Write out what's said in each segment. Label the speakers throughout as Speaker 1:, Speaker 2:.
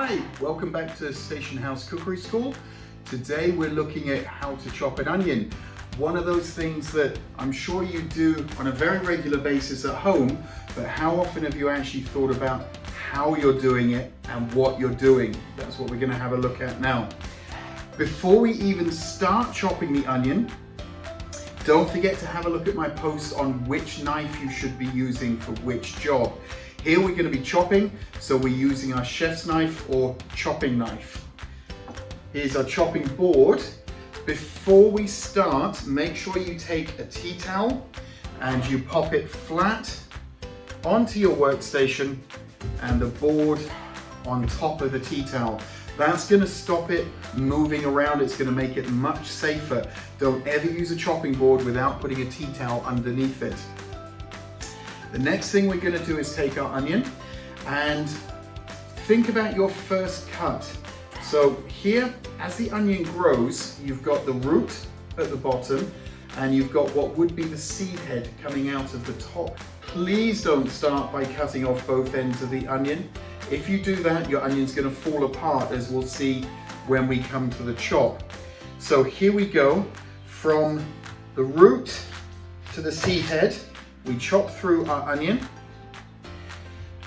Speaker 1: Hi, welcome back to Station House Cookery School. Today we're looking at how to chop an onion. One of those things that I'm sure you do on a very regular basis at home, but how often have you actually thought about how you're doing it and what you're doing? That's what we're going to have a look at now. Before we even start chopping the onion, don't forget to have a look at my post on which knife you should be using for which job. Here we're going to be chopping, so we're using our chef's knife or chopping knife. Here's our chopping board. Before we start, make sure you take a tea towel and you pop it flat onto your workstation and the board on top of the tea towel. That's going to stop it moving around. It's going to make it much safer. Don't ever use a chopping board without putting a tea towel underneath it. The next thing we're going to do is take our onion and think about your first cut. So here, as the onion grows, you've got the root at the bottom and you've got what would be the seed head coming out of the top. Please don't start by cutting off both ends of the onion. If you do that, your onion's going to fall apart, as we'll see when we come to the chop. So here we go, from the root to the seed head. We chop through our onion,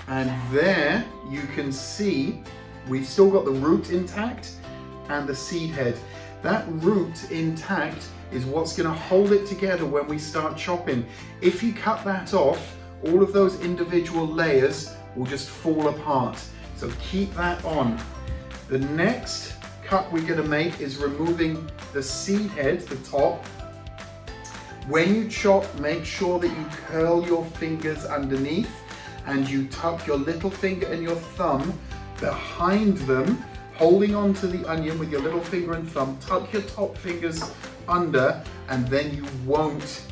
Speaker 1: and there you can see we've still got the root intact and the seed head. That root intact is what's going to hold it together when we start chopping. If you cut that off, all of those individual layers will just fall apart. So keep that on. The next cut we're going to make is removing the seed head, the top. When you chop, make sure that you curl your fingers underneath and you tuck your little finger and your thumb behind them, holding onto the onion with your little finger and thumb. Tuck your top fingers under, and then you won't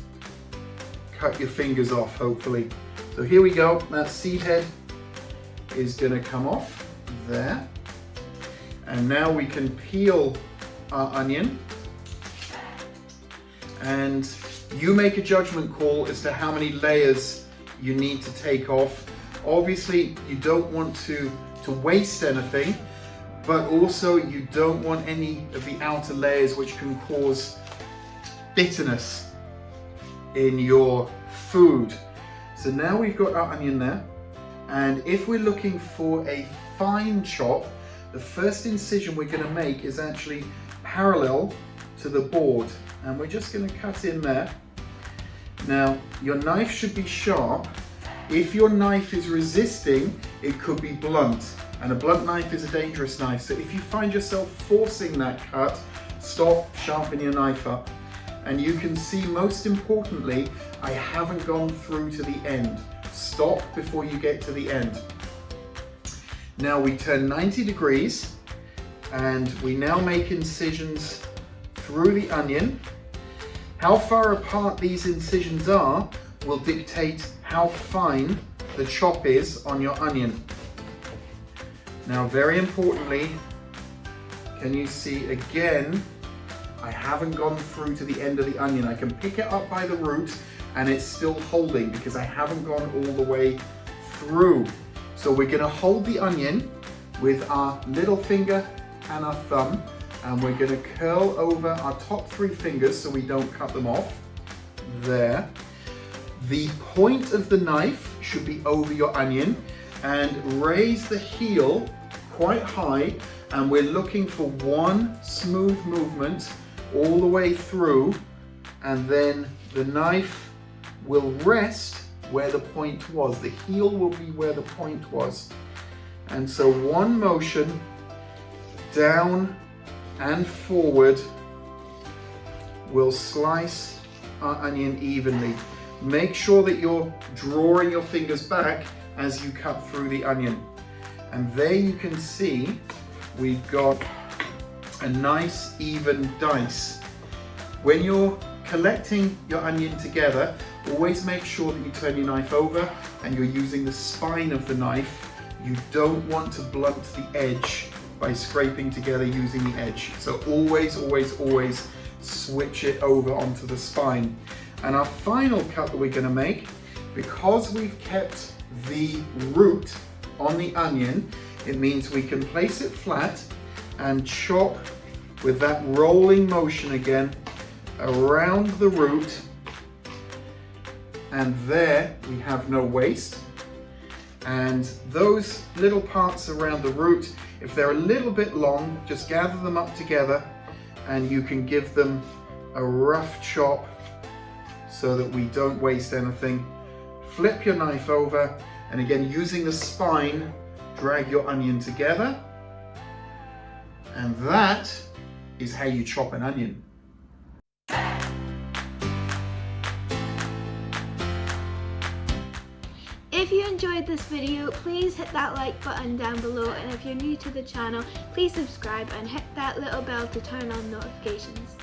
Speaker 1: cut your fingers off, hopefully. So here we go. That seed head is going to come off there. And now we can peel our onion. And you make a judgment call as to how many layers you need to take off. Obviously, you don't want to waste anything, but also you don't want any of the outer layers which can cause bitterness in your food. So now we've got our onion there, and if we're looking for a fine chop, the first incision we're going to make is actually parallel to the board, and we're just going to cut in there. Now your knife should be sharp. If your knife is resisting, it could be blunt, and a blunt knife is a dangerous knife. So if you find yourself forcing that cut, stop, sharpen your knife up. And you can see, most importantly, I haven't gone through to the end. Stop before you get to the end. Now we turn 90 degrees and we now make incisions through the onion. How far apart these incisions are will dictate how fine the chop is on your onion. Now, very importantly, can you see again, I haven't gone through to the end of the onion. I can pick it up by the root and it's still holding because I haven't gone all the way through. So we're going to hold the onion with our little finger and our thumb, and we're going to curl over our top three fingers so we don't cut them off. There. The point of the knife should be over your onion, and raise the heel quite high, and we're looking for one smooth movement all the way through, and then the knife will rest where the point was. The heel will be where the point was. And so one motion down and forward will slice our onion evenly. Make sure that you're drawing your fingers back as you cut through the onion. And there you can see we've got a nice even dice. When you're collecting your onion together, always make sure that you turn your knife over and you're using the spine of the knife. You don't want to blunt the edge by scraping together using the edge. So always, always, always switch it over onto the spine. And our final cut that we're going to make, because we've kept the root on the onion, It means we can place it flat and chop with that rolling motion again around the root, and there we have no waste. And those little parts around the root, if they're a little bit long, just gather them up together and you can give them a rough chop so that we don't waste anything. Flip your knife over, and again, using the spine, drag your onion together, and that is how you chop an onion.
Speaker 2: If you enjoyed this video, please hit that like button down below, and if you're new to the channel, please subscribe and hit that little bell to turn on notifications.